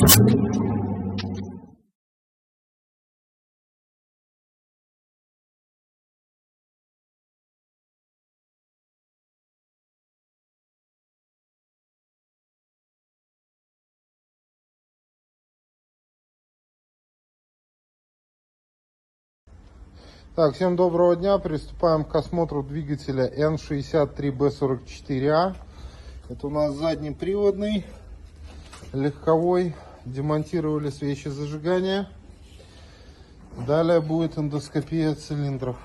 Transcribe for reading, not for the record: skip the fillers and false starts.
Так, всем доброго дня. Приступаем к осмотру двигателя N63B44A. Это у нас заднеприводный, легковой. Демонтировали свечи зажигания. Далее будет эндоскопия цилиндров.